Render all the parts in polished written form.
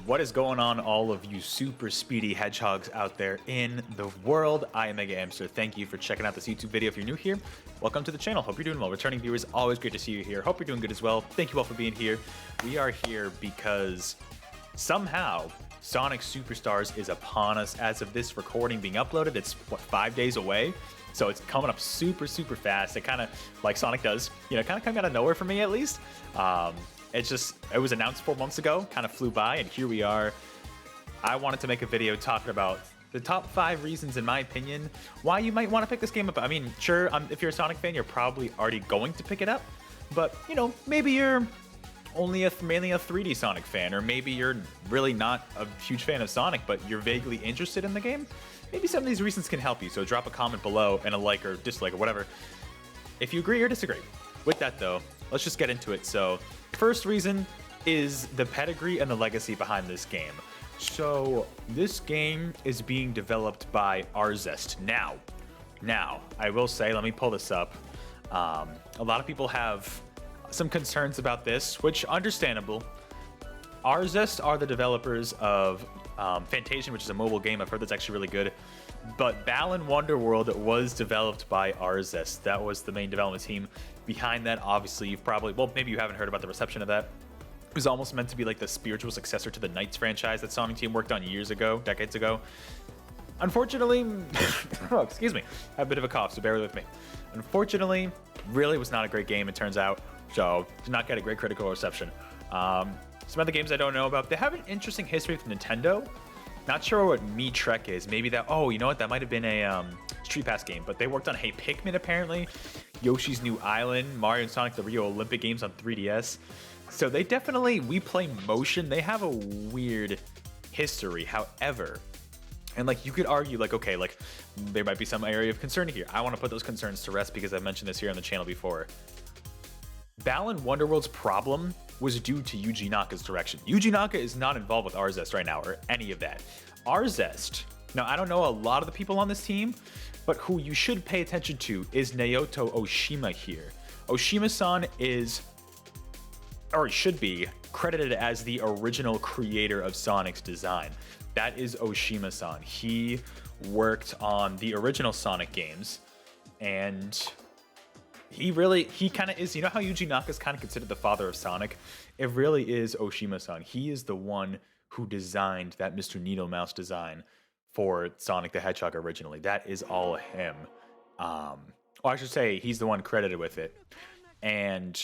What is going on, all of you super speedy hedgehogs out there in the world? I am MegaAmpster. Thank you for checking out this YouTube video. If you're new here, welcome to the channel. Hope you're doing well. Returning viewers, always great to see you here. Hope you're doing good as well. Thank you all for being here. We are here because somehow Sonic Superstars is upon us. As of this recording being uploaded, it's what, 5 days away? So it's coming up super fast. It kind of, like Sonic does, kind of come out of nowhere for me at least. It was announced 4 months ago, kind of flew by, and here we are. I wanted to make a video talking about the top 5 reasons, in my opinion, why you might want to pick this game up. I mean, sure, if you're a Sonic fan, you're probably already going to pick it up, but, maybe you're only mainly a 3D Sonic fan, or maybe you're really not a huge fan of Sonic, but you're vaguely interested in the game. Maybe some of these reasons can help you, so drop a comment below and a like or dislike or whatever if you agree or disagree. With that though, let's just get into it. So first reason is the pedigree and the legacy behind this game. So this game is being developed by Arest. Now, I will say, let me pull this up. A lot of people have some concerns about this, which understandable. Arest are the developers of Fantasia, which is a mobile game. I've heard that's actually really good. But Balan Wonderworld was developed by Arest. That was the main development team behind that. Obviously, you've probably, well, maybe you haven't heard about the reception of that. It was almost meant to be like the spiritual successor to the Knights franchise that Sonic Team worked on decades ago. Unfortunately, oh, excuse me, I have a bit of a cough, so bear with me. Unfortunately, really was not a great game, it turns out. So, did not get a great critical reception. Some other games I don't know about. They have an interesting history with Nintendo. Not sure what Me Trek is. Maybe that, oh, you know what? That might have been a Street Pass game, but they worked on Hey Pikmin apparently, Yoshi's New Island, Mario and Sonic the Rio Olympic games on 3DS. So they definitely, We Play Motion, they have a weird history. However, and like you could argue like, okay, like there might be some area of concern here. I want to put those concerns to rest because I've mentioned this here on the channel before. Balan Wonderworld's problem was due to Yuji Naka's direction. Yuji Naka is not involved with Arest right now or any of that. Arest, now I don't know a lot of the people on this team, but who you should pay attention to is Naoto Oshima here. Oshima-san is, or should be, credited as the original creator of Sonic's design. That is Oshima-san. He worked on the original Sonic games, and he kind of is, you know how Yuji Naka is kind of considered the father of Sonic? It really is Oshima-san. He is the one who designed that Mr. Needle Mouse design for Sonic the Hedgehog originally. That is all him. Or I should say, he's the one credited with it. And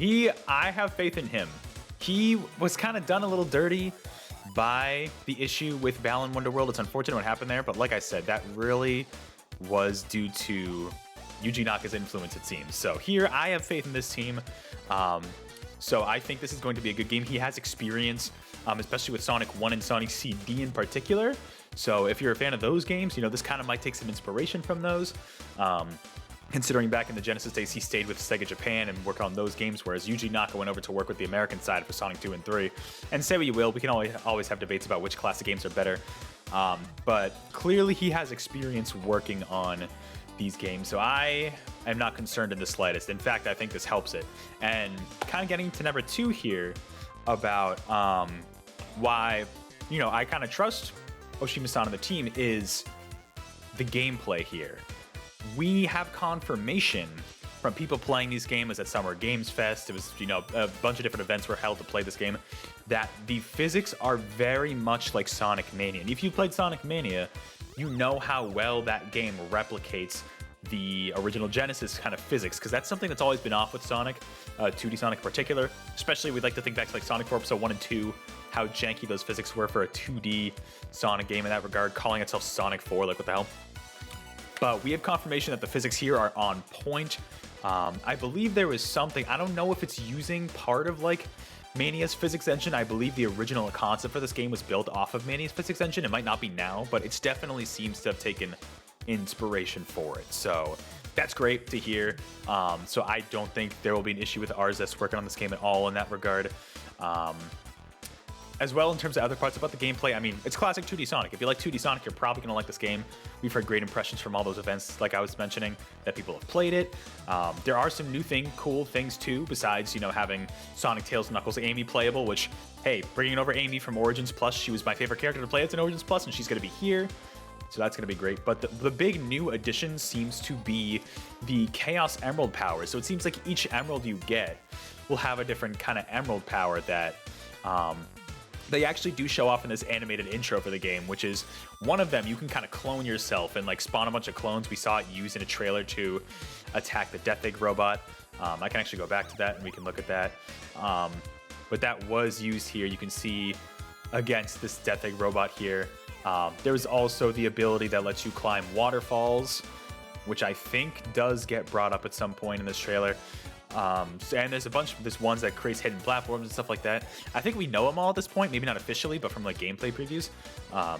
I have faith in him. He was kind of done a little dirty by the issue with Balan Wonderworld. It's unfortunate what happened there, but like I said, that really was due to Yuji Naka's influence, it seems. So here, I have faith in this team. So I think this is going to be a good game. He has experience, especially with Sonic 1 and Sonic CD in particular. So if you're a fan of those games, this kind of might take some inspiration from those. Considering back in the Genesis days, he stayed with SEGA Japan and worked on those games, whereas Yuji Naka went over to work with the American side for Sonic 2 and 3. And say what you will, we can always have debates about which classic games are better. But clearly he has experience working on these games, so I am not concerned in the slightest. In fact, I think this helps it. And kind of getting to number 2 here about why, I kind of trust Oshima-san and the team is the gameplay here. We have confirmation from people playing these games at Summer Games Fest. It was, a bunch of different events were held to play this game, that the physics are very much like Sonic Mania. And if you played Sonic Mania, you know how well that game replicates the original Genesis kind of physics, because that's something that's always been off with Sonic, 2D Sonic in particular. Especially, we'd like to think back to like Sonic 4 Episode 1 and 2, how janky those physics were for a 2D Sonic game in that regard, calling itself Sonic 4, like what the hell. But we have confirmation that the physics here are on point. I believe there was something, I don't know if it's using part of like Mania's physics engine. I believe the original concept for this game was built off of Mania's physics engine. It might not be now, but it definitely seems to have taken inspiration for it. So that's great to hear. So I don't think there will be an issue with Arest working on this game at all in that regard. As well, in terms of other parts about the gameplay, I mean, it's classic 2D Sonic. If you like 2D Sonic, you're probably going to like this game. We've heard great impressions from all those events, like I was mentioning, that people have played it. There are some new cool things too, besides, you know, having Sonic, Tails, Knuckles, Amy playable, which, hey, bringing over Amy from Origins Plus, she was my favorite character to play as in Origins Plus, and she's going to be here. So that's going to be great. But the big new addition seems to be the Chaos Emerald power. So it seems like each emerald you get will have a different kind of emerald power that they actually do show off in this animated intro for the game, which is one of them. You can kind of clone yourself and like spawn a bunch of clones. We saw it used in a trailer to attack the Death Egg robot. I can actually go back to that and we can look at that. But that was used here. You can see against this Death Egg robot here. There was also the ability that lets you climb waterfalls, which I think does get brought up at some point in this trailer. And there's ones that creates hidden platforms and stuff like that. I think we know them all at this point, maybe not officially, but from like gameplay previews.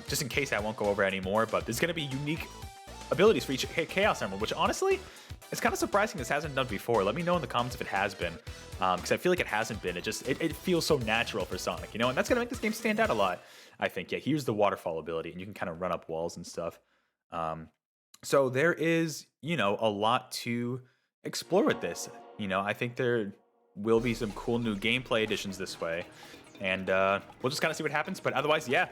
Just in case I won't go over anymore, but there's going to be unique abilities for each Chaos Emerald, which honestly, it's kind of surprising this hasn't done before. Let me know in the comments if it has been, because I feel like it hasn't been. It feels so natural for Sonic, you know, and that's going to make this game stand out a lot, I think. Yeah, here's the waterfall ability, and you can kind of run up walls and stuff. So there is, you know, a lot to explore with this. You know, I think there will be some cool new gameplay additions this way, and we'll just kind of see what happens. But otherwise, yeah,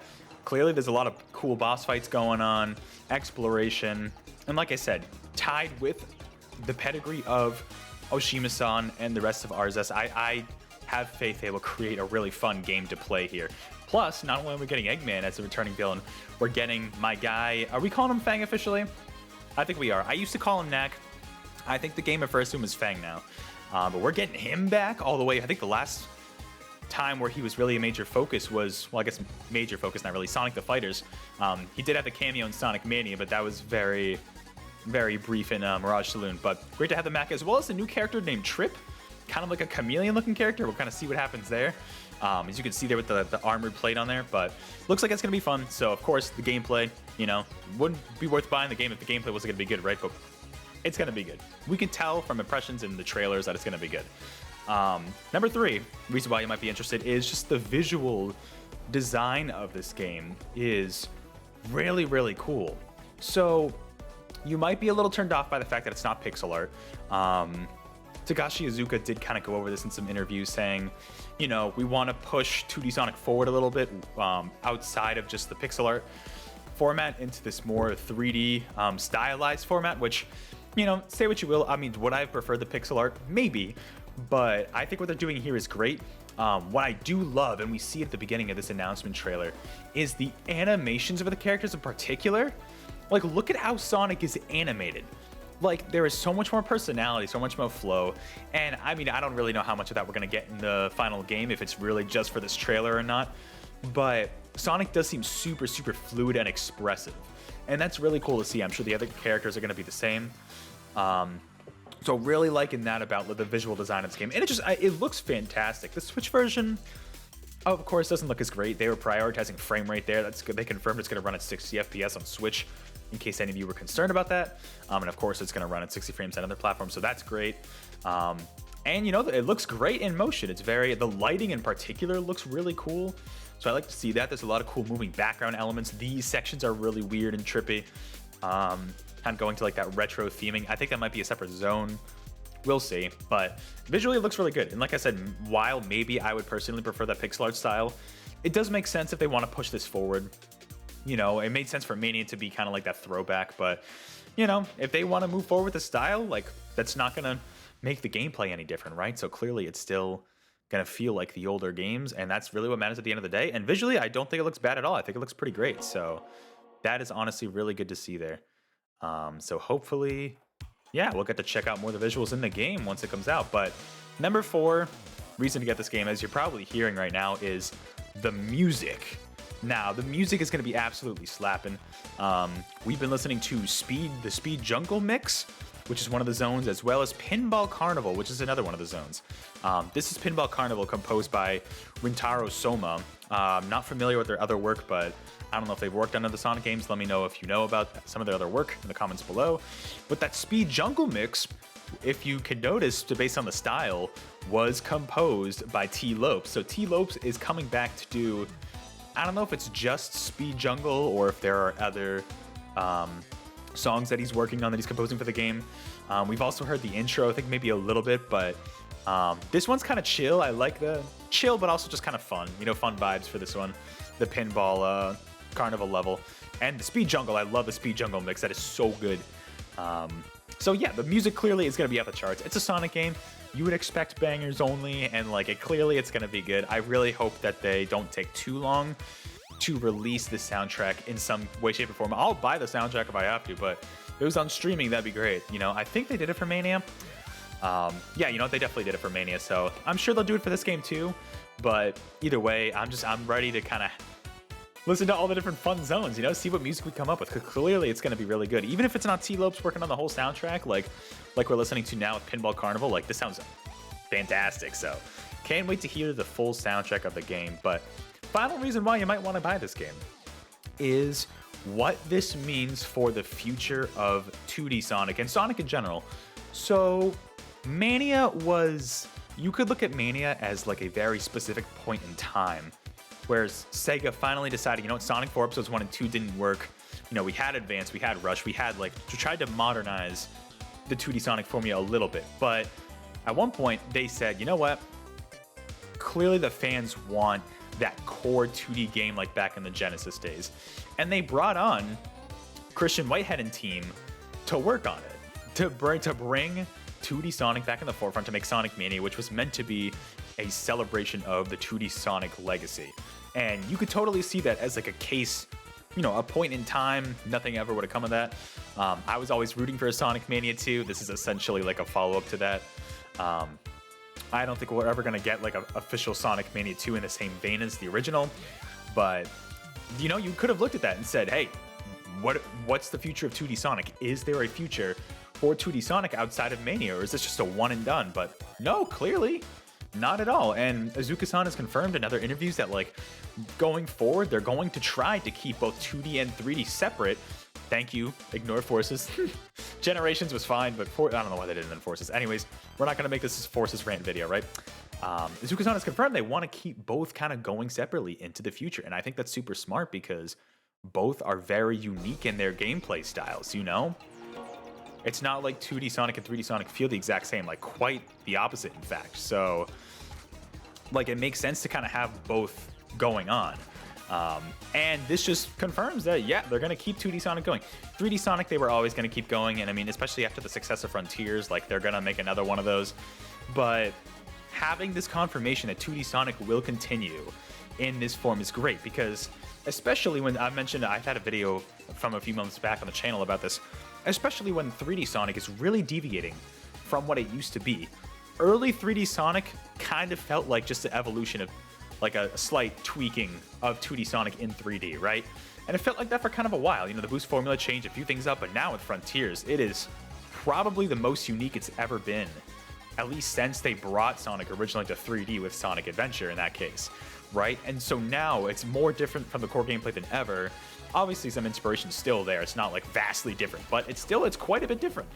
clearly there's a lot of cool boss fights going on, exploration, and like I said, tied with the pedigree of Oshima-san and the rest of Arest, I have faith they will create a really fun game to play here. Plus, not only are we getting Eggman as a returning villain, we're getting my guy. Are we calling him Fang officially? I think we are. I used to call him Knack. I think the game refers to him as Fang now. But we're getting him back all the way. I think the last time where he was really a major focus was, well, I guess major focus, not really, Sonic the Fighters. He did have the cameo in Sonic Mania, but that was very, very brief in Mirage Saloon. But great to have the Mac, as well as a new character named Trip, kind of like a chameleon-looking character. We'll kind of see what happens there. As you can see there with the armored plate on there, but looks like it's going to be fun. So, of course, the gameplay, you know, wouldn't be worth buying the game if the gameplay wasn't going to be good, right? But it's going to be good. We can tell from impressions in the trailers that it's going to be good. Number 3, reason why you might be interested is just the visual design of this game is really, really cool. So you might be a little turned off by the fact that it's not pixel art. Takashi Iizuka did kind of go over this in some interviews, saying, you know, we want to push 2D Sonic forward a little bit outside of just the pixel art format into this more 3D stylized format, which, you know, say what you will. I mean, would I have preferred the pixel art? Maybe, but I think what they're doing here is great. What I do love, and we see at the beginning of this announcement trailer, is the animations of the characters in particular. Like, look at how Sonic is animated. Like, there is so much more personality, so much more flow. And I mean, I don't really know how much of that we're going to get in the final game, if it's really just for this trailer or not. But Sonic does seem super, super fluid and expressive. And that's really cool to see. I'm sure the other characters are going to be the same. So really liking that about the visual design of this game. And it looks fantastic. The Switch version, of course, doesn't look as great. They were prioritizing frame rate there. That's good. They confirmed it's going to run at 60 FPS on Switch, in case any of you were concerned about that. And of course, it's going to run at 60 frames on other platforms, so that's great. And you know, it looks great in motion. The lighting in particular looks really cool. So I like to see that. There's a lot of cool moving background elements. These sections are really weird and trippy. Kind of going to like that retro theming. I think that might be a separate zone. We'll see. But visually, it looks really good. And like I said, while maybe I would personally prefer that pixel art style, it does make sense if they want to push this forward. You know, it made sense for Mania to be kind of like that throwback. But, you know, if they want to move forward with the style, like, that's not going to make the gameplay any different, right? So clearly, it's still going to feel like the older games. And that's really what matters at the end of the day. And visually, I don't think it looks bad at all. I think it looks pretty great. So that is honestly really good to see there. So hopefully, yeah, we'll get to check out more of the visuals in the game once it comes out. But number 4 reason to get this game, as you're probably hearing right now, is the music. Now, the music is going to be absolutely slapping. We've been listening to the Speed Jungle mix, which is one of the zones, as well as Pinball Carnival, which is another one of the zones. This is Pinball Carnival, composed by Rintaro Soma. Not familiar with their other work, but I don't know if they've worked on other Sonic games. Let me know if you know about some of their other work in the comments below. But that Speed Jungle mix if you can notice, based on the style, was composed by T. Lopes. So T. Lopes is coming back to do, I don't know if it's just Speed Jungle or if there are other songs that he's working on that he's composing for the game. We've also heard the intro, I think maybe a little bit, but this one's kind of chill. I like the chill, but also just kind of fun, you know, fun vibes for this one. The pinball carnival level and the Speed Jungle. I love the Speed Jungle mix. That is so good. So yeah, the music clearly is going to be off the charts. It's a Sonic game. You would expect bangers only, and like clearly it's going to be good. I really hope that they don't take too long to release the soundtrack in some way, shape, or form. I'll buy the soundtrack if I have to, but if it was on streaming, that'd be great. You know, I think they did it for Mania. Yeah, you know, they definitely did it for Mania, so I'm sure they'll do it for this game too. But either way, I'm ready to kind of listen to all the different fun zones, you know, see what music we come up with. Cause clearly it's going to be really good. Even if it's not T. Lopes working on the whole soundtrack, like we're listening to now with Pinball Carnival, like this sounds fantastic. So can't wait to hear the full soundtrack of the game. But final reason why you might want to buy this game is what this means for the future of 2D Sonic and Sonic in general. So Mania was, you could look at Mania as like a very specific point in time. Whereas Sega finally decided, you know what, Sonic 4 Episodes 1 and 2 didn't work. You know, we had Advance, we had Rush, we had like, tried to modernize the 2D Sonic formula a little bit. But at one point, they said, you know what, clearly the fans want that core 2D game like back in the Genesis days. And they brought on Christian Whitehead and team to work on it, to bring 2D Sonic back in the forefront, to make Sonic Mania, which was meant to be a celebration of the 2D Sonic legacy. And you could totally see that as like a case, you know, a point in time. Nothing ever would have come of that. I was always rooting for a Sonic Mania 2. This is essentially like a follow-up to that. I don't think we're ever going to get like an official Sonic Mania 2 in the same vein as the original. But, you know, you could have looked at that and said, hey, what's the future of 2D Sonic? Is there a future for 2D Sonic outside of Mania, or is this just a one and done? But no, clearly not at all. And Azuka-san has confirmed in other interviews that like going forward, they're going to try to keep both 2D and 3D separate. Thank you, Ignore Forces. Generations was fine, but I don't know why they didn't enforce this. Anyways, we're not going to make this a Forces rant video, right? Azuka-san has confirmed they want to keep both kind of going separately into the future. And I think that's super smart because both are very unique in their gameplay styles, you know? It's not like 2D Sonic and 3D Sonic feel the exact same, like quite the opposite, in fact. So, like, it makes sense to kind of have both going on. And this just confirms that, yeah, they're going to keep 2D Sonic going. 3D Sonic, they were always going to keep going. And I mean, especially after the success of Frontiers, like, they're going to make another one of those. But having this confirmation that 2D Sonic will continue in this form is great because, especially when I mentioned, I've had a video from a few months back on the channel about this, especially when 3D Sonic is really deviating from what it used to be. Early 3D Sonic kind of felt like just the evolution of like a slight tweaking of 2D Sonic in 3D, right? And it felt like that for kind of a while. You know, the boost formula changed a few things up, but now with Frontiers, it is probably the most unique it's ever been, at least since they brought Sonic originally to 3D with Sonic Adventure in that case, right? And so now it's more different from the core gameplay than ever. Obviously, some inspiration's still there. It's not like vastly different, but it's quite a bit different.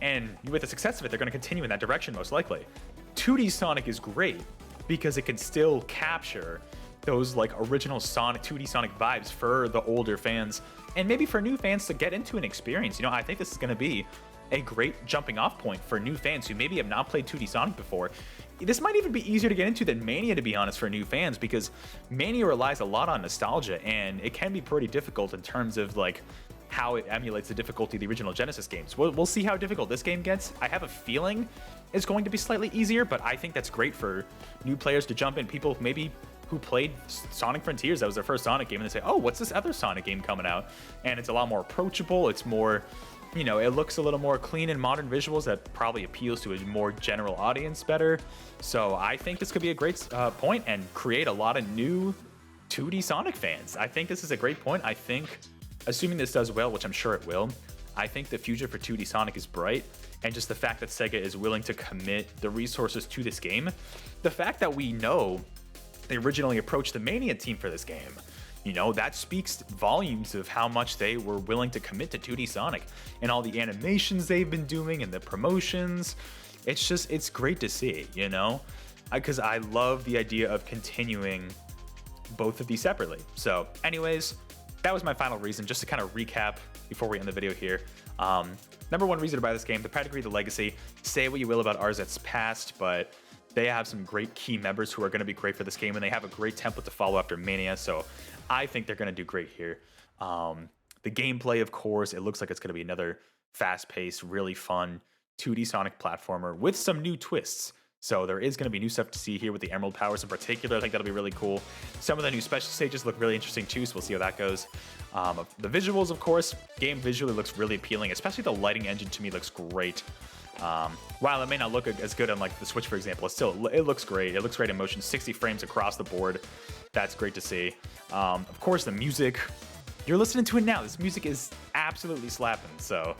And with the success of it, they're going to continue in that direction most likely. 2D Sonic is great because it can still capture those like original Sonic 2D Sonic vibes for the older fans and maybe for new fans to get into an experience. You know, I think this is going to be a great jumping off point for new fans who maybe have not played 2D Sonic before. This might even be easier to get into than Mania, to be honest, for new fans, because Mania relies a lot on nostalgia, and it can be pretty difficult in terms of like how it emulates the difficulty of the original Genesis games. We'll see how difficult this game gets. I have a feeling it's going to be slightly easier, but I think that's great for new players to jump in. People maybe who played Sonic Frontiers, that was their first Sonic game, and they say, oh, what's this other Sonic game coming out? And it's a lot more approachable. It's more, you know, it looks a little more clean and modern visuals that probably appeals to a more general audience better. So I think this could be a great point and create a lot of new 2D Sonic fans. I think this is a great point. I think, assuming this does well, which I'm sure it will, I think the future for 2D Sonic is bright. And just the fact that Sega is willing to commit the resources to this game, the fact that we know they originally approached the Mania team for this game, You know, that speaks volumes of how much they were willing to commit to 2D Sonic and all the animations they've been doing and the promotions. It's great to see, you know, because I love the idea of continuing both of these separately. So anyways, that was my final reason, just to kind of recap before we end the video here. Number one reason to buy this game, the pedigree, the legacy. Say what you will about Arest's past, but they have some great key members who are going to be great for this game, and they have a great template to follow after Mania, so I think they're going to do great here. The gameplay, of course, it looks like it's going to be another fast-paced, really fun 2D Sonic platformer with some new twists. So there is going to be new stuff to see here with the Emerald Powers in particular. I think that'll be really cool. Some of the new special stages look really interesting too, so we'll see how that goes. The visuals, of course, game visually looks really appealing, especially the lighting engine to me looks great. While it may not look as good on like the Switch, for example, it looks great. It looks great in motion, 60 frames across the board. That's great to see. Of course, the music, you're listening to it now. This music is absolutely slapping. So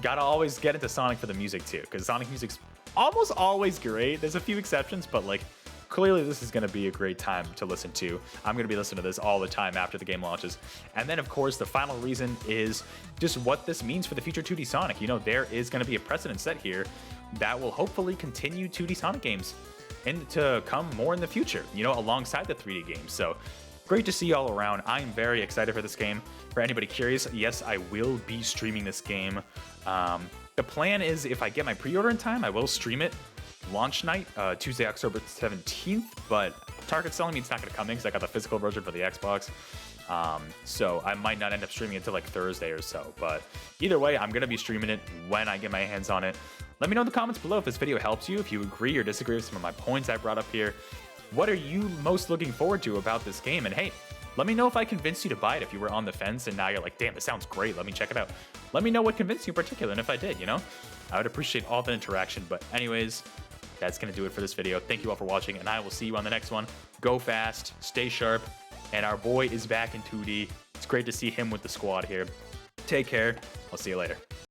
gotta always get into Sonic for the music too, because Sonic music's almost always great. There's a few exceptions, but like clearly this is going to be a great time to listen to. I'm going to be listening to this all the time after the game launches. And then of course the final reason is just what this means for the future 2D Sonic. You know, there is going to be a precedent set here that will hopefully continue 2D Sonic games and to come more in the future, you know, alongside the 3D games. So great to see all around. I'm very excited for this game. For anybody curious, yes, I will be streaming this game. The plan is if I get my pre-order in time, I will stream it launch night, Tuesday, October 17th, but Target's telling me it's not going to come in because I got the physical version for the Xbox. So I might not end up streaming it until like Thursday or so, but either way, I'm going to be streaming it when I get my hands on it. Let me know in the comments below if this video helps you, if you agree or disagree with some of my points I brought up here. What are you most looking forward to about this game? And hey, let me know if I convinced you to buy it. If you were on the fence and now you're like, damn, this sounds great, let me check it out. Let me know what convinced you in particular, and if I did, you know? I would appreciate all the interaction. But anyways, that's going to do it for this video. Thank you all for watching, and I will see you on the next one. Go fast, stay sharp, and our boy is back in 2D. It's great to see him with the squad here. Take care. I'll see you later.